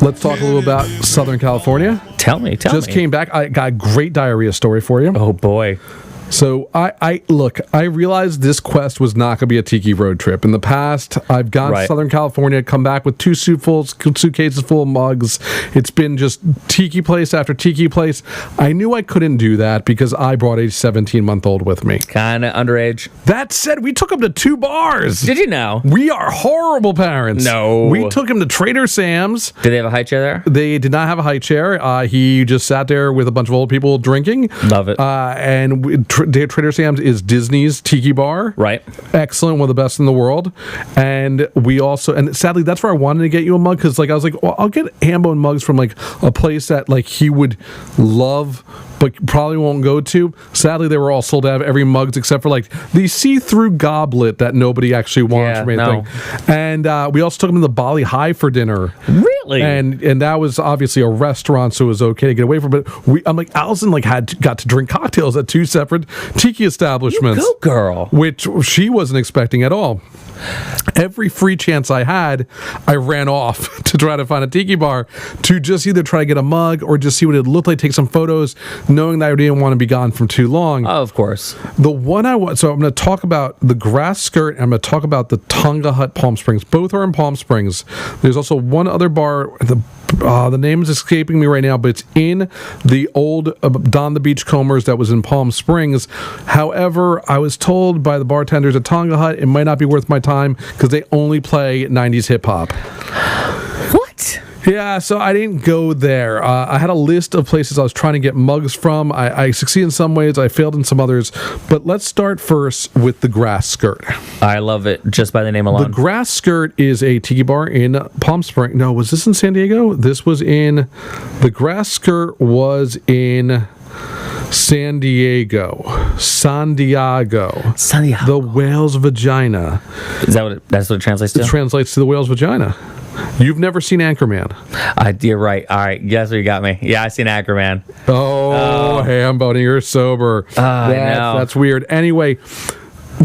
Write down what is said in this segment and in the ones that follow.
Let's talk a little about Southern California. Tell me. Just came back. I got a great diarrhea story for you. Oh, boy. So I realized this quest was not going to be a Tiki road trip. In the past, I've gone to Southern California, come back with two suitcases full of mugs. It's been just Tiki place after Tiki place. I knew I couldn't do that because I brought a 17-month-old with me. Kind of underage. That said, we took him to 2 bars. Did you know? We are horrible parents. No. We took him to Trader Sam's. Did they have a high chair there? They did not have a high chair. He just sat there with a bunch of old people drinking. Love it. Trader Sam's is Disney's Tiki bar. Right. Excellent, one of the best in the world. And we also, and sadly, that's where I wanted to get you a mug, because I was like, well, I'll get Hambone mugs from a place that he would love, but probably won't go to. Sadly, they were all sold out of every mugs except for the see-through goblet that nobody actually wants from anything. No. And we also took them to the Bali High for dinner. Really? And that was obviously a restaurant, so it was okay to get away from it. I'm like, Allison got to drink cocktails at 2 separate Tiki establishments. You go, girl. Which she wasn't expecting at all. Every free chance I had, I ran off to try to find a Tiki bar to just either try to get a mug or just see what it looked like, take some photos, knowing that I didn't want to be gone for too long. Oh, of course. The one so I'm going to talk about the Grass Skirt, and I'm going to talk about the Tonga Hut Palm Springs. Both are in Palm Springs. There's also one other bar, the name is escaping me right now, but it's in the old Don the Beachcombers that was in Palm Springs. However, I was told by the bartenders at Tonga Hut it might not be worth my time because they only play 90s hip-hop. What? Yeah, so I didn't go there. I had a list of places I was trying to get mugs from. I succeeded in some ways, I failed in some others. But let's start first with the Grass Skirt. I love it, just by the name alone. The Grass Skirt is a Tiki bar in Palm Springs. No, was this in San Diego? The Grass Skirt was in San Diego. The whale's vagina. Is that's what it translates to? It translates to the whale's vagina. You've never seen Anchorman. You're right. All right. Guess where you got me. Yeah, I seen Anchorman. Oh, Hambone, you're sober. That's weird. Anyway,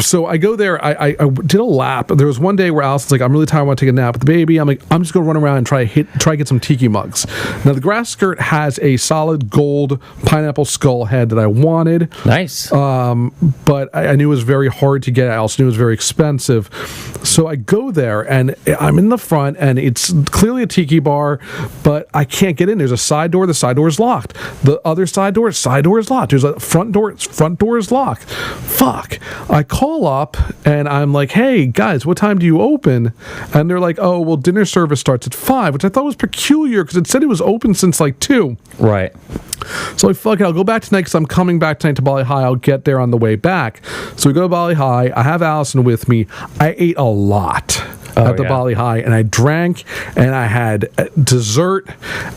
so I go there. I did a lap. There was one day where Allison's like, I'm really tired. I want to take a nap with the baby. I'm like, I'm just going to run around and try to get some Tiki mugs. Now, the Grass Skirt has a solid gold pineapple skull head that I wanted. Nice. But I knew it was very hard to get. I also knew it was very expensive. So I go there, and I'm in the front, and it's clearly a Tiki bar, but I can't get in. There's a side door. The side door is locked. The other side door is locked. There's a front door is locked. Fuck. I call up and I'm like, hey guys, what time do you open? And they're like, oh, well, dinner service starts at 5, which I thought was peculiar because it said it was open since 2. Right. So fuck it, I'll go back tonight because I'm coming back tonight to Bali High. I'll get there on the way back. So we go to Bali High. I have Allison with me. I ate a lot at the Bali High, and I drank, and I had dessert,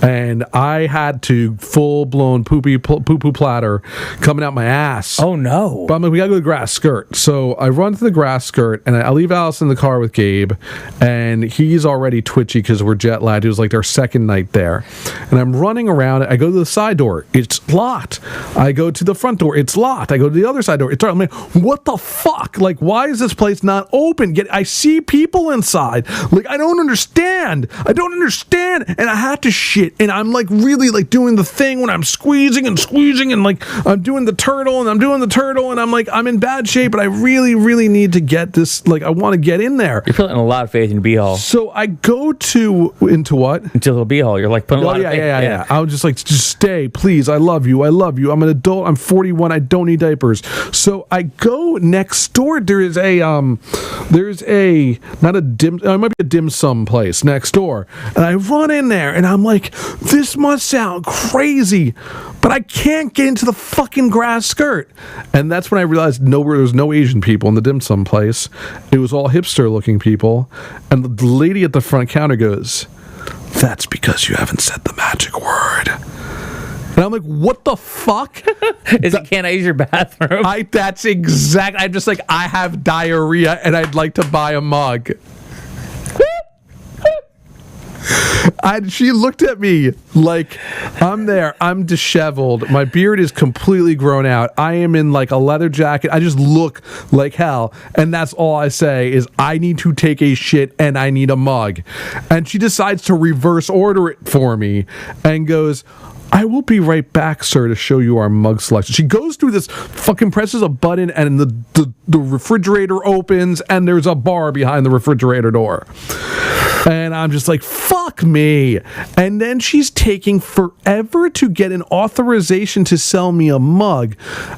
and I had to full-blown poo-poo platter coming out my ass. Oh, no. But I'm like, we gotta go to the Grass Skirt. So I run to the Grass Skirt, and I leave Allison in the car with Gabe, and he's already twitchy because we're jet-lagged. It was their second night there. And I'm running around. I go to the side door. It's locked. I go to the front door. It's locked. I go to the other side door. It's locked. I'm like, what the fuck? Why is this place not open? I see people inside. I don't understand. And I had to shit. And I'm really doing the thing when I'm squeezing and I'm doing the turtle and I'm like, I'm in bad shape, but I really, really need to get this. I want to get in there. You're putting a lot of faith in B-Hall. So I go into what? Into the B-Hall. You're putting a lot of faith. Yeah. I was just stay, please. I love you. I'm an adult. I'm 41. I don't need diapers. So I go next door. It might be a dim sum place next door. And I run in there and I'm like, this must sound crazy, but I can't get into the fucking Grass Skirt. And that's when I realized there was no Asian people in the dim sum place. It was all hipster looking people. And the lady at the front counter goes, that's because you haven't said the magic word. And I'm like, what the fuck? Can I use your bathroom? That's exact. I'm just like, I have diarrhea and I'd like to buy a mug. She looked at me like I'm there. I'm disheveled. My beard is completely grown out. I am in like a leather jacket. I just look like hell. And that's all I say is I need to take a shit and I need a mug. And she decides to reverse order it for me and goes, I will be right back, sir, to show you our mug selection. She goes through this, fucking presses a button, and the refrigerator opens, and there's a bar behind the refrigerator door. And I'm just like, fuck me. And then she's taking forever to get an authorization to sell me a mug,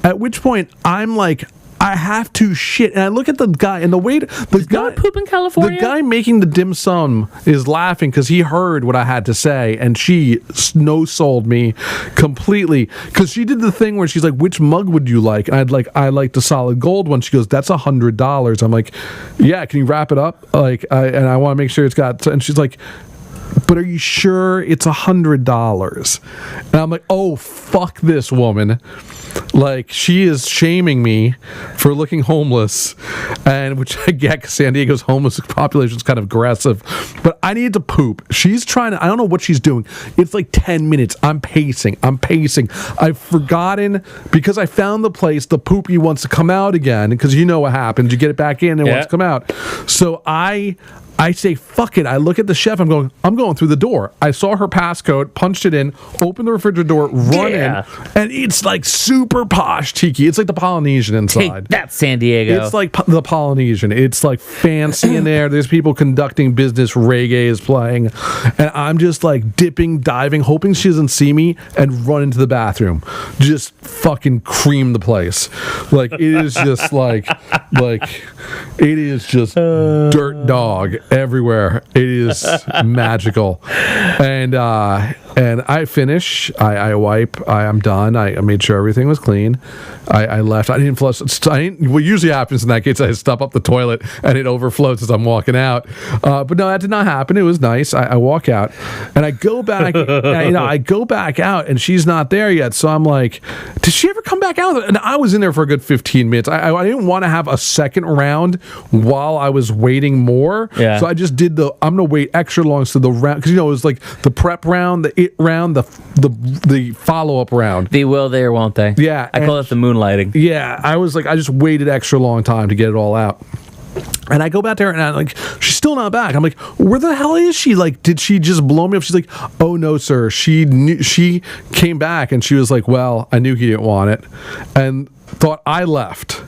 at which point I'm like, I have to shit. And I look at the guy, and the guy poop in California? The guy making the dim sum is laughing because he heard what I had to say, and she no-sold me completely. Because she did the thing where she's like, which mug would you like? And I like the solid gold one. She goes, that's $100. I'm like, yeah, can you wrap it up? And I want to make sure it's got, and she's like, but are you sure it's $100? And I'm like, oh, fuck this woman. Like, she is shaming me for looking homeless, and which I get because San Diego's homeless population is kind of aggressive. But I need to poop. She's trying to, I don't know what she's doing. It's like 10 minutes. I'm pacing. I've forgotten because I found the place. The poopy wants to come out again because you know what happens. You get it back in and it wants to come out. So I say, fuck it. I look at the chef. I'm going through the door. I saw her passcode, punched it in, opened the refrigerator door, run in, and it's like super posh Tiki. It's like the Polynesian inside. Hey, that's San Diego. It's like the Polynesian. It's like fancy in there. There's people conducting business. Reggae is playing. And I'm just like dipping, diving, hoping she doesn't see me, and run into the bathroom. Just fucking cream the place. Like, it is just it is just dirt dog everywhere. It is magical. And I finish. I wipe. I'm done. I made sure everything was clean. I left. I didn't flush. What usually happens in that case, I stop up the toilet and it overflows as I'm walking out. But no, that did not happen. It was nice. I walk out and I go back. I go back out and she's not there yet. So I'm like, did she ever come back out? And I was in there for a good 15 minutes. I didn't want to have a second round while I was waiting more. Yeah. So I just did I'm gonna wait extra long so the round, because it was like the prep round, the it round, the follow-up round. They will, they or won't they? Yeah. I call it the moonlighting. Yeah, I was like, I just waited extra long time to get it all out. And I go back there and I'm like, she's still not back. I'm like, where the hell is she? Like, did she just blow me up? She's like, oh no, sir. She came back and she was like, well, I knew he didn't want it, and thought I left.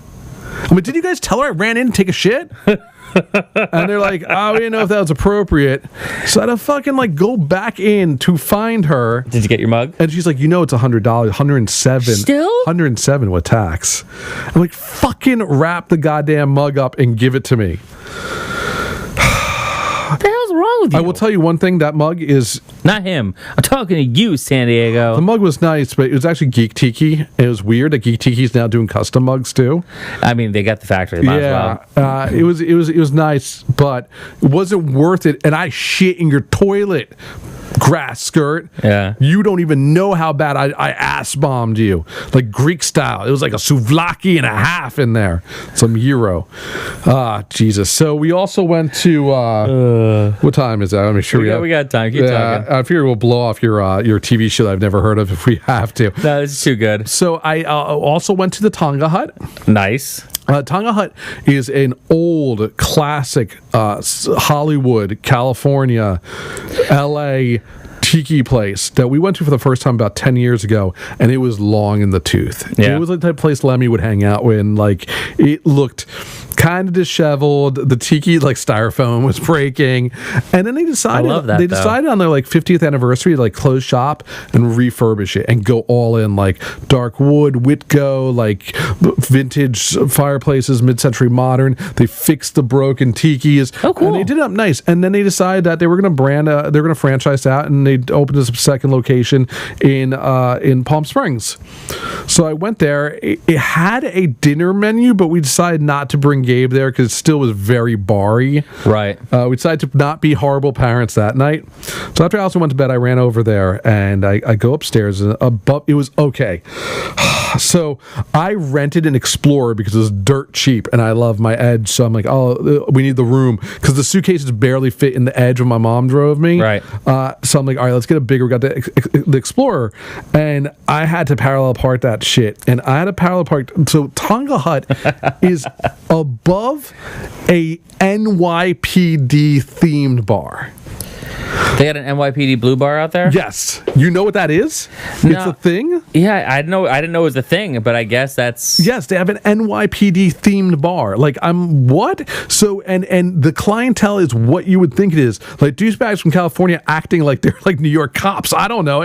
I mean, did you guys tell her I ran in to take a shit? And they're like, oh, we didn't know if that was appropriate. So I had to fucking like go back in to find her. Did you get your mug? And she's like, you know, it's $100, $107. Still? $107 with tax. I'm like, fucking wrap the goddamn mug up and give it to me. What the hell's wrong with you? I will tell you one thing, that mug is... Not him. I'm talking to you, San Diego. The mug was nice, but it was actually Geek Tiki. It was weird that Geek Tiki's now doing custom mugs too. I mean, they got the factory. Might as well. It was nice, but it wasn't worth it. And I shit in your toilet, grass skirt. Yeah. You don't even know how bad I ass bombed you, like Greek style. It was like a souvlaki and a half in there, some gyro. Jesus. So we also went to what time is that? Let me make sure we got time. Keep talking. I figure we'll blow off your TV show that I've never heard of if we have to. No, this is too good. So I also went to the Tonga Hut. Nice. Tonga Hut is an old classic Hollywood, California, LA Tiki place that we went to for the first time about 10 years ago, and it was long in the tooth. Yeah. It was like the type of place Lemmy would hang out in. Like, it looked kind of disheveled. The Tiki, like, styrofoam was breaking. And then they decided on their like 50th anniversary to like close shop and refurbish it and go all in, like dark wood, Whitgo, like vintage fireplaces, mid-century modern. They fixed the broken Tikis. Oh, cool. And they did it up nice. And then they decided that they were going to franchise out, and they opened a second location in Palm Springs. So I went there. It had a dinner menu, but we decided not to bring Gabe Gabe there because it still was very bar-y. Right. We decided to not be horrible parents that night. So after Allison went to bed, I ran over there and I go upstairs. And it was okay. So I rented an Explorer because it was dirt cheap and I love my Edge. So I'm like, oh, we need the room because the suitcases barely fit in the Edge when my mom drove me. Right. So I'm like, all right, let's get a bigger. We got the Explorer. And I had to parallel park that shit. And I had to parallel park. So Tonga Hut is above a NYPD themed bar. They had an NYPD blue bar out there? Yes. You know what that is? No. It's a thing? Yeah, I didn't know it was a thing, but I guess that's... Yes, they have an NYPD themed bar. Like, what? So, and the clientele is what you would think it is. Like, douchebags from California acting like they're like New York cops. I don't know.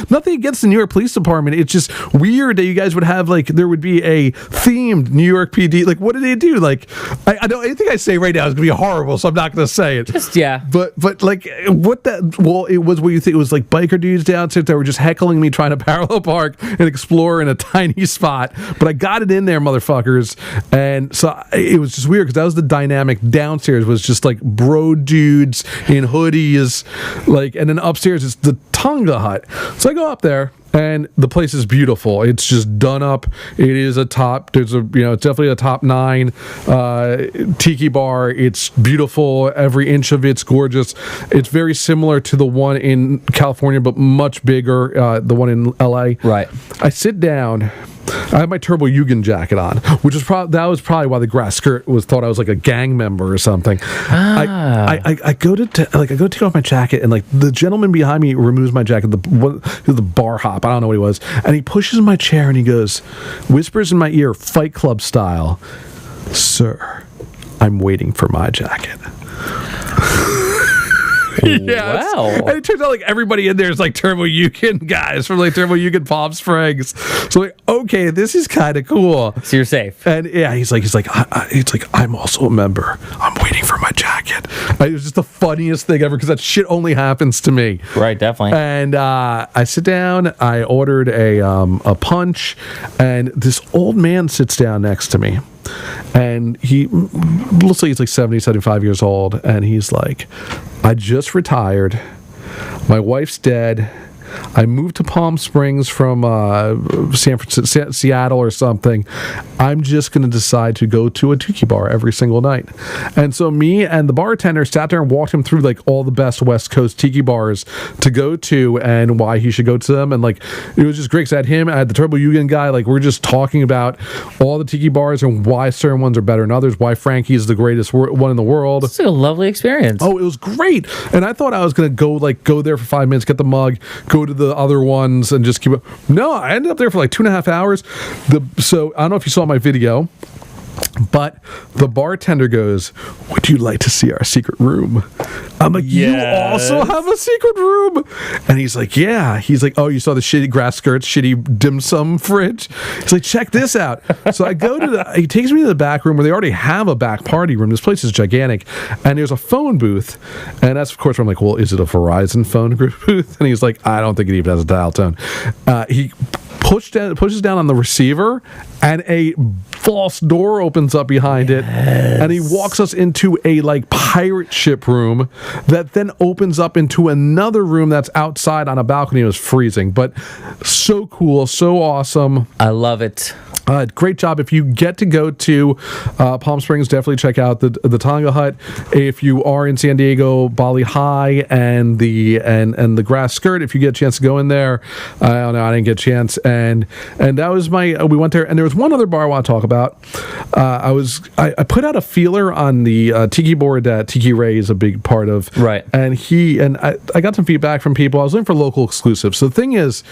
Nothing against the New York Police Department. It's just weird that you guys would have, like, there would be a themed New York PD. Like, what do they do? Like, I don't, anything I say right now is going to be horrible, so I'm not going to say it. Just, yeah. But like, what that... Well, it was what you think. It was like biker dudes downstairs that were just heckling me trying to parallel park and explore in a tiny spot. But I got it in there, motherfuckers. And so it was just weird because that was the dynamic. Downstairs was just like bro dudes in hoodies, like, and then upstairs is the Tonga Hut. So I go up there. And the place is beautiful. It's just done up. It is it's definitely a top 9 tiki bar. It's beautiful. Every inch of it's gorgeous. It's very similar to the one in California, but much bigger. The one in LA. Right. I sit down. I have my Turbo Yugen jacket on, which was probably why the grass skirt thought I was like a gang member or something. I go to take off my jacket, and like the gentleman behind me removes my jacket, the bar hop, I don't know what he was, and he pushes my chair and he goes, whispers in my ear, Fight Club style, "Sir, I'm waiting for my jacket." Yes. Wow. And it turns out like everybody in there is like Turbo Yugen guys from like Turbo Yugen Palm Springs. So like, okay, this is kind of cool. So you're safe. And yeah, he's like, I'm also a member. I'm waiting for my jacket. It was just the funniest thing ever because that shit only happens to me. Right, definitely. And I sit down. I ordered a punch, and this old man sits down next to me. And let's say he's like 70, 75 years old. And he's like, I just retired. My wife's dead. I moved to Palm Springs from San Francisco, Seattle or something. I'm just going to decide to go to a tiki bar every single night. And so me and the bartender sat there and walked him through like all the best West Coast tiki bars to go to and why he should go to them. And like, it was just great because I had him, I had the Turbo Yugen guy. Like, we're just talking about all the tiki bars and why certain ones are better than others, why Frankie is the greatest one in the world. It's a lovely experience. Oh, it was great. And I thought I was going to go there for 5 minutes, get the mug, go to the other ones and just keep it. No, I ended up there for like 2.5 hours. So I don't know if you saw my video, but the bartender goes, "Would you like to see our secret room?" I'm like, yes. You also have a secret room? And he's like, yeah. He's like, oh, you saw the shitty grass skirts, shitty dim sum fridge? He's like, check this out. So I go to he takes me to the back room where they already have a back party room. This place is gigantic. And there's a phone booth. And that's, of course, where I'm like, well, is it a Verizon phone booth? And he's like, I don't think it even has a dial tone. He pushes down on the receiver, and a false door opens up behind it, and he walks us into a like pirate ship room that then opens up into another room that's outside on a balcony. It was freezing, but so cool, so awesome. I love it. Great job. If you get to go to Palm Springs, definitely check out the Tonga Hut. If you are in San Diego, Bali High and the Grass Skirt, if you get a chance to go in there, I don't know, I didn't get a chance. And that was we went there, and there was one other bar I want to talk about. I put out a feeler on the Tiki board that Tiki Ray is a big part of. Right. And I got some feedback from people. I was looking for local exclusives. So the thing is,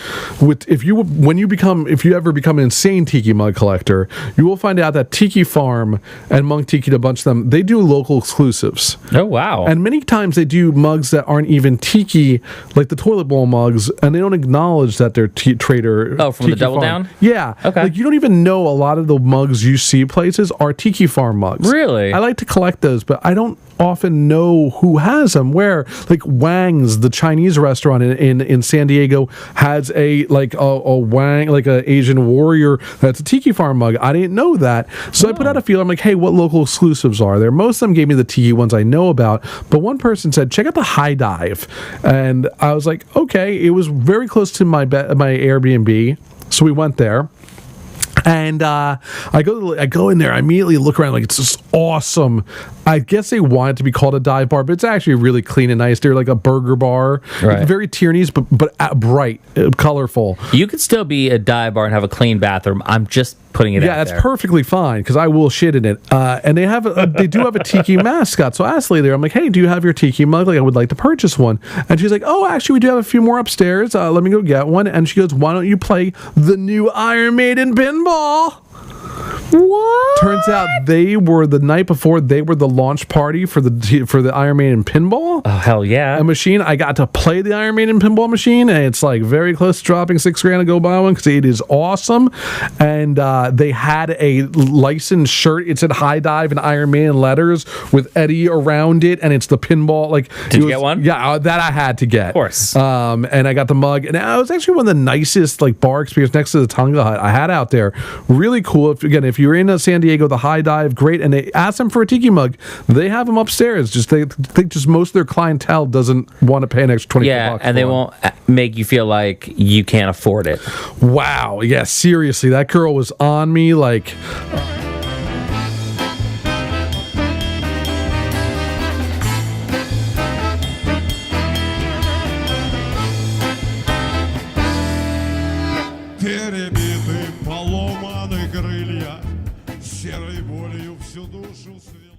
if you ever become an insane Tiki mug collector, you will find out that Tiki Farm and Monk Tiki, a bunch of them, they do local exclusives. Oh, wow. And many times they do mugs that aren't even Tiki, like the toilet bowl mugs, and they don't acknowledge that they're Trader. Oh, from Tiki the Double Farm. Down? Yeah. Okay. Like, you don't even know a lot of the mugs you see places are Tiki Farm mugs. Really? I like to collect those, but I don't often know who has them. Where, like, Wang's, the Chinese restaurant in San Diego, has a Wang, like a Asian warrior that's a Tiki Farm mug. I didn't know that. So I put out a feel. I'm like, hey, what local exclusives are there? Most of them gave me the Tiki ones I know about, but one person said, check out the High Dive. And I was like, okay. It was very close to my Airbnb. So we went there. And I go in there. I immediately look around like it's just awesome. I guess they want it to be called a dive bar, but it's actually really clean and nice. They're like a burger bar, right. Very Tierney's, but bright, colorful. You could still be a dive bar and have a clean bathroom. I'm just putting it out that's there. Perfectly fine because I will shit in it. And they do have a Tiki mascot. So I asked Lee there, I'm like, hey, do you have your Tiki mug? Like, I would like to purchase one. And she's like, oh, actually, we do have a few more upstairs. Let me go get one. And she goes, why don't you play the new Iron Maiden Pinball? What? Turns out they were the night before. They were the launch party for the Iron Maiden Pinball. Oh hell yeah! A machine. I got to play the Iron Maiden Pinball machine, and it's like very close to dropping $6,000 to go buy one because it is awesome. And they had a licensed shirt. It said High Dive in Iron Maiden letters with Eddie around it, and it's the pinball. Like, did you get one? Yeah, that I had to get. Of course. And I got the mug, and it was actually one of the nicest like bar experience next to the Tonga Hut I had out there. Really cool. If you're in San Diego, the High Dive, great. And they asked them for a Tiki mug. They have them upstairs. Just they think just most of their clientele doesn't want to pay an extra $20. Yeah, and they won't make you feel like you can't afford it. Wow. Yeah, seriously, that girl was on me like. Перебиты, поломаны крылья, серой болью всю душу свет.